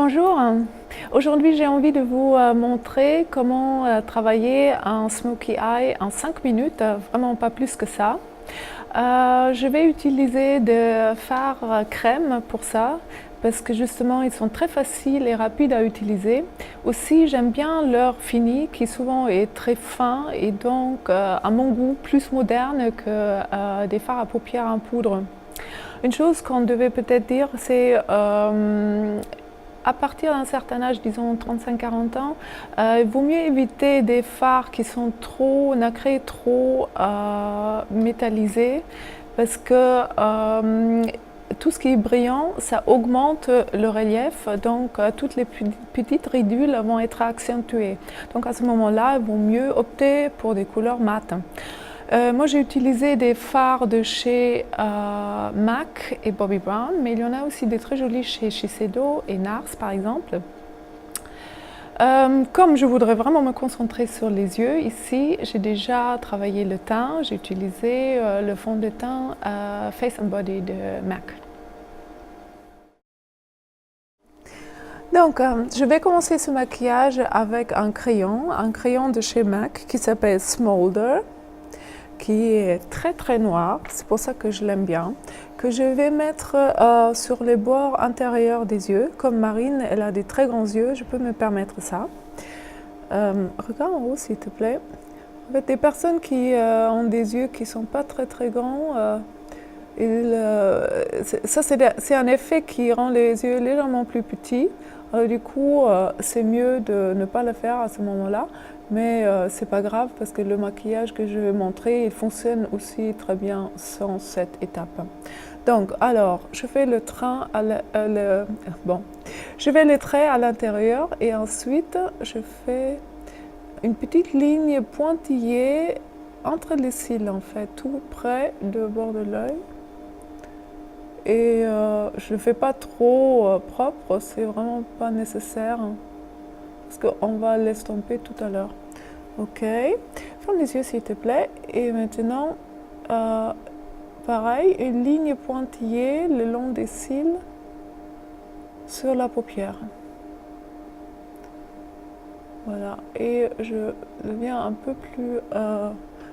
Bonjour, aujourd'hui j'ai envie de vous montrer comment travailler un Smoky Eye en 5 minutes, vraiment pas plus que ça. Je vais utiliser des fards crème pour ça, parce que justement ils sont très faciles et rapides à utiliser. Aussi j'aime bien leur fini qui souvent est très fin et donc à mon goût plus moderne que des fards à paupières en poudre. Une chose qu'on devait peut-être dire, c'est à partir d'un certain âge, disons 35-40 ans, il vaut mieux éviter des fards qui sont trop nacrés, trop métallisés, parce que tout ce qui est brillant, ça augmente le relief, donc toutes les petites ridules vont être accentuées. Donc à ce moment-là, il vaut mieux opter pour des couleurs mates. Moi j'ai utilisé des fards de chez MAC et Bobbi Brown, mais il y en a aussi des très jolis chez Shiseido et NARS par exemple. Comme je voudrais vraiment me concentrer sur les yeux, ici j'ai déjà travaillé le teint, j'ai utilisé le fond de teint Face and Body de MAC. Donc, je vais commencer ce maquillage avec un crayon de chez MAC qui s'appelle Smolder, qui est très noir, c'est pour ça que je l'aime bien, que je vais mettre sur les bords intérieurs des yeux. Comme Marine, elle a des très grands yeux, je peux me permettre ça. Regarde en haut s'il te plaît. En fait, des personnes qui ont des yeux qui ne sont pas très grands, ça c'est un effet qui rend les yeux légèrement plus petits. Du coup, c'est mieux de ne pas le faire à ce moment-là. Mais c'est pas grave parce que le maquillage que je vais montrer, il fonctionne aussi très bien sans cette étape. Donc, alors, je fais le train je fais les traits à l'intérieur et ensuite je fais une petite ligne pointillée entre les cils en fait, tout près du bord de l'œil. Et je ne le fais pas trop propre, c'est vraiment pas nécessaire. Parce qu'on va l'estomper tout à l'heure. Ok, ferme les yeux s'il te plaît. Et maintenant, pareil, une ligne pointillée le long des cils sur la paupière. Voilà, et je deviens un peu plus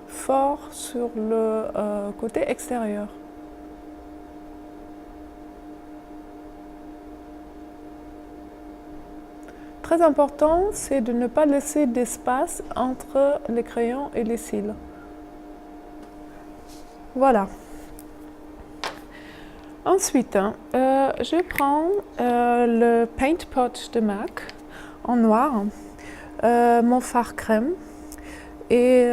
fort sur le côté extérieur. Très important, c'est de ne pas laisser d'espace entre les crayons et les cils. Voilà. Ensuite, je prends le Paint Pot de MAC en noir, mon fard crème, et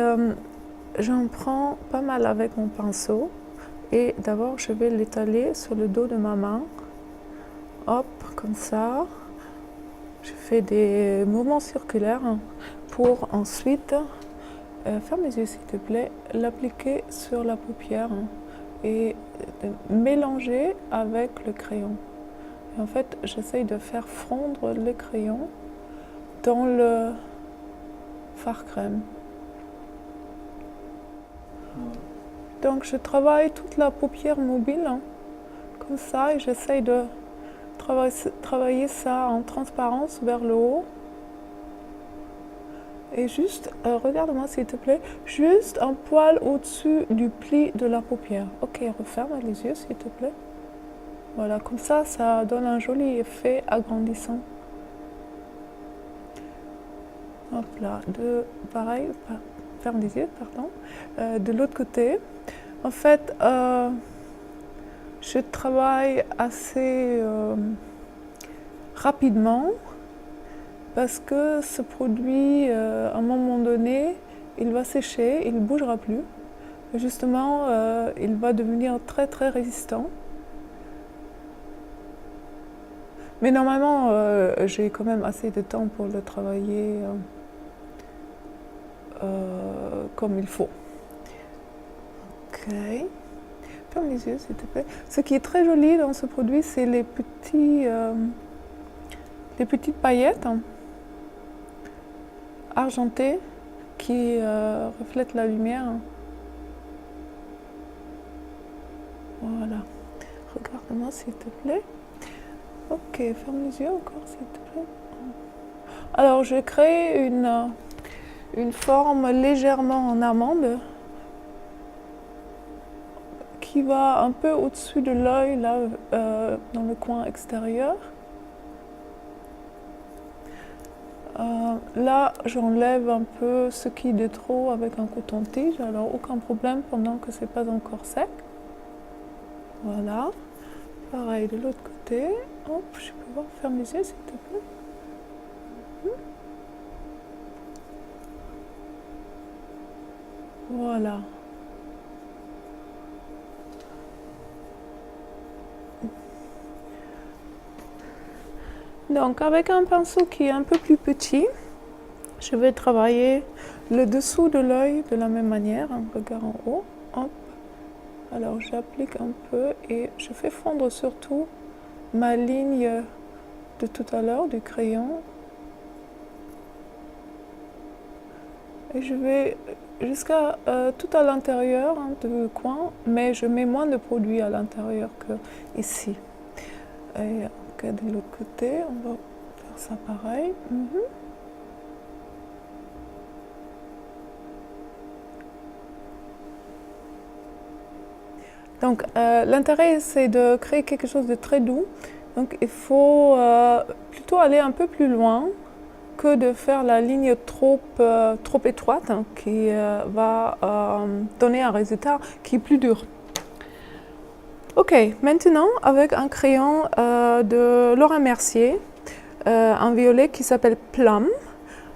j'en prends pas mal avec mon pinceau. Et d'abord, je vais l'étaler sur le dos de ma main. Hop, comme ça. Je fais des mouvements circulaires pour ensuite, ferme les yeux s'il te plaît, l'appliquer sur la paupière et mélanger avec le crayon. Et en fait, j'essaye de faire fondre le crayon dans le fard crème. Donc je travaille toute la paupière mobile, comme ça, et j'essaye de travailler ça en transparence vers le haut. Et juste, regarde-moi s'il te plaît, juste un poil au-dessus du pli de la paupière. Ok, referme les yeux s'il te plaît. Voilà, comme ça, ça donne un joli effet agrandissant. Hop là, pareil, ferme les yeux, pardon. De l'autre côté, en fait, je travaille assez rapidement parce que ce produit, à un moment donné, il va sécher, il ne bougera plus. Et justement, il va devenir très résistant. Mais normalement, j'ai quand même assez de temps pour le travailler comme il faut. Ok. Ferme les yeux s'il te plaît. Ce qui est très joli dans ce produit, c'est les petites paillettes argentées qui reflètent la lumière. Voilà. Regarde-moi s'il te plaît. Ok, ferme les yeux encore s'il te plaît. Alors je crée une forme légèrement en amande qui va un peu au-dessus de l'œil, là, dans le coin extérieur. Là, j'enlève un peu ce qui est de trop avec un coton-tige, alors aucun problème pendant que c'est pas encore sec. Voilà. Pareil de l'autre côté. Hop, je peux voir, ferme les yeux s'il te plaît. Voilà. Donc avec un pinceau qui est un peu plus petit, je vais travailler le dessous de l'œil de la même manière, un regard en haut. Hop. Alors j'applique un peu et je fais fondre surtout ma ligne de tout à l'heure du crayon. Et je vais jusqu'à tout à l'intérieur du coin, mais je mets moins de produit à l'intérieur que ici. Et okay, de l'autre côté, on va faire ça pareil. Donc l'intérêt c'est de créer quelque chose de très doux. Donc il faut plutôt aller un peu plus loin que de faire la ligne trop étroite qui va donner un résultat qui est plus dur. Ok, maintenant avec un crayon de Laura Mercier, un violet qui s'appelle Plum,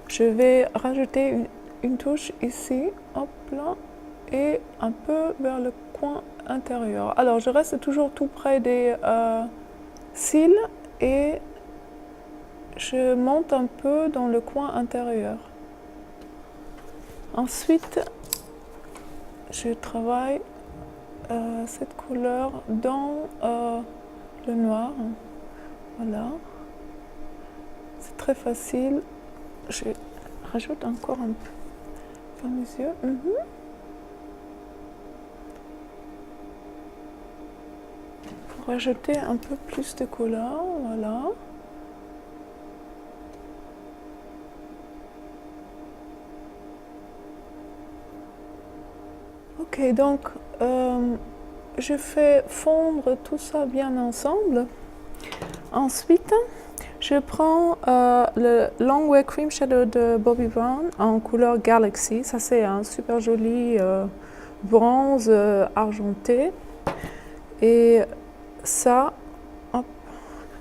je vais rajouter une touche ici, hop là, et un peu vers le coin intérieur. Alors je reste toujours tout près des cils et je monte un peu dans le coin intérieur. Ensuite, je travaille cette couleur dans le noir. Voilà. C'est très facile. Je rajoute encore un peu. Ferme les yeux. Pour rajouter un peu plus de couleur. Voilà. Ok, donc je fais fondre tout ça bien ensemble. Ensuite, je prends le Longwear Cream Shadow de Bobbi Brown en couleur Galaxy. Ça, c'est un super joli bronze argenté. Et ça, hop,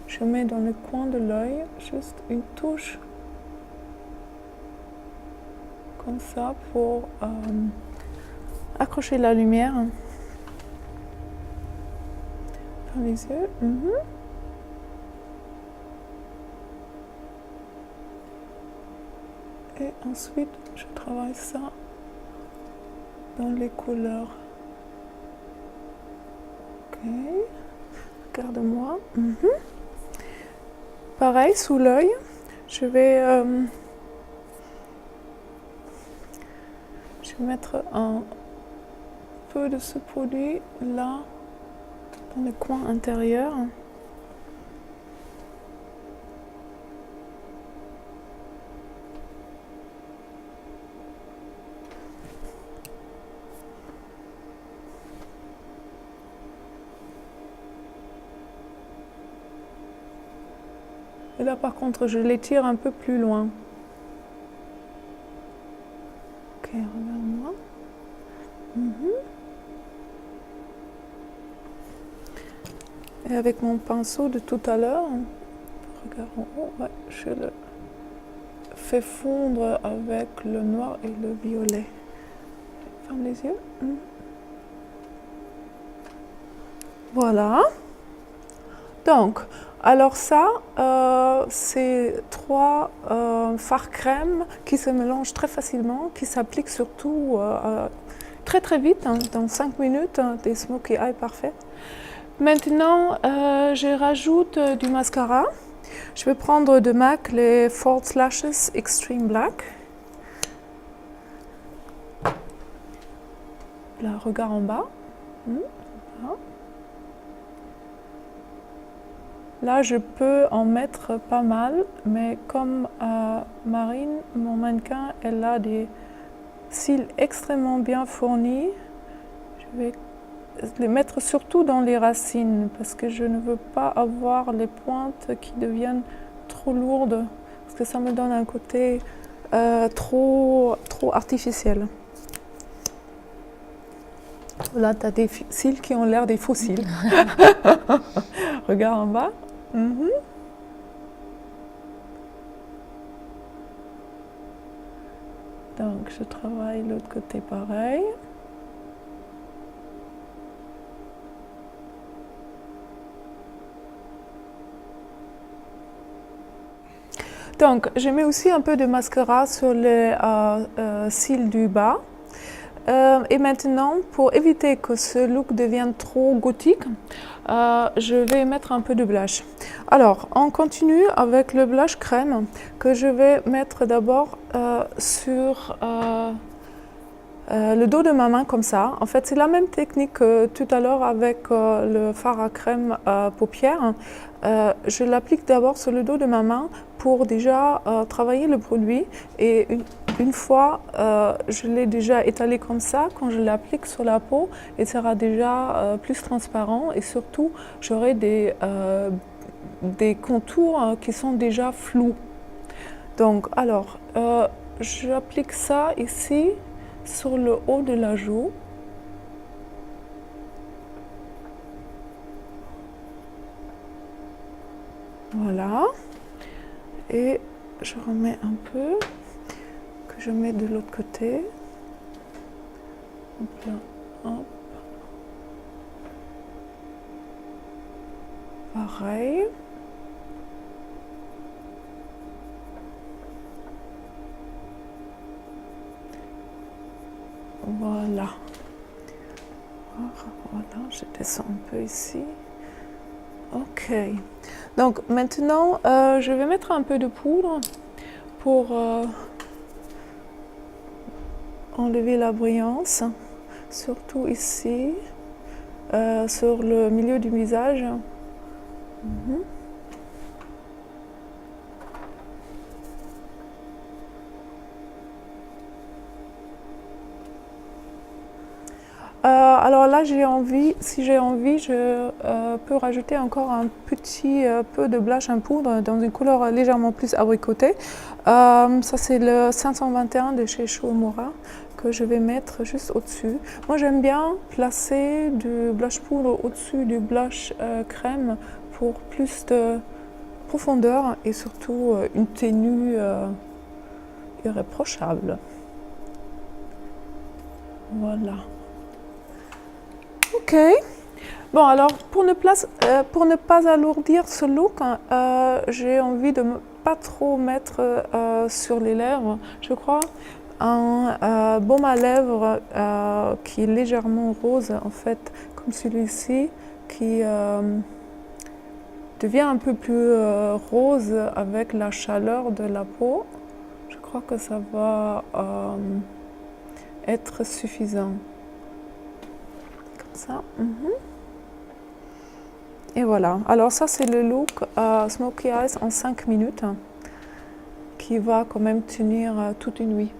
je mets dans le coin de l'œil, juste une touche comme ça pour accrocher la lumière. Dans les yeux. Et ensuite, je travaille ça dans les couleurs. Ok, regarde-moi. Pareil, sous l'œil, je vais mettre un peu de ce produit là, dans le coin intérieur. Et là, par contre, je l'étire un peu plus loin. Ok, regarde-moi. Et avec mon pinceau de tout à l'heure, regarde en haut, ouais, je le fais fondre avec le noir et le violet. Ferme les yeux. Voilà. Donc, alors ça, c'est trois fards crème qui se mélangent très facilement, qui s'appliquent surtout très très vite, dans 5 minutes, des smokey eye parfaits. Maintenant, je rajoute du mascara. Je vais prendre de MAC les False Lashes Extreme Black. Là, regard en bas. Voilà. Là, je peux en mettre pas mal, mais comme Marine, mon mannequin, elle a des cils extrêmement bien fournis, je vais les mettre surtout dans les racines parce que je ne veux pas avoir les pointes qui deviennent trop lourdes parce que ça me donne un côté trop artificiel. Là, tu as des cils qui ont l'air des faux cils. Regarde en bas. Donc, je travaille l'autre côté pareil. Donc, je mets aussi un peu de mascara sur les cils du bas. Et maintenant, pour éviter que ce look devienne trop gothique, je vais mettre un peu de blush. Alors, on continue avec le blush crème que je vais mettre d'abord sur le dos de ma main comme ça. En fait, c'est la même technique que tout à l'heure avec le fard à crème paupières. Je l'applique d'abord sur le dos de ma main pour déjà travailler le produit et une fois je l'ai déjà étalé comme ça, quand je l'applique sur la peau, il sera déjà plus transparent et surtout j'aurai des contours qui sont déjà flous. Donc alors, j'applique ça ici sur le haut de la joue. Voilà. Et je remets un peu, que je mets de l'autre côté. Hop là, hop. Pareil. Voilà. Voilà, je descends un peu ici. Ok. Donc maintenant, je vais mettre un peu de poudre pour enlever la brillance, surtout ici, sur le milieu du visage. Alors là, si j'ai envie, je peux rajouter encore un petit peu de blush en poudre dans une couleur légèrement plus abricotée. Ça, c'est le 521 de chez Shuomura que je vais mettre juste au-dessus. Moi, j'aime bien placer du blush poudre au-dessus du blush crème pour plus de profondeur et surtout une tenue irréprochable. Voilà. Ok. Bon, alors pour ne pas alourdir ce look, j'ai envie de ne pas trop mettre sur les lèvres. Je crois un baume à lèvres qui est légèrement rose, en fait, comme celui-ci, qui devient un peu plus rose avec la chaleur de la peau. Je crois que ça va être suffisant. Comme ça. Et voilà. Alors ça, c'est le look Smokey Eyes en 5 minutes qui va quand même tenir toute une nuit.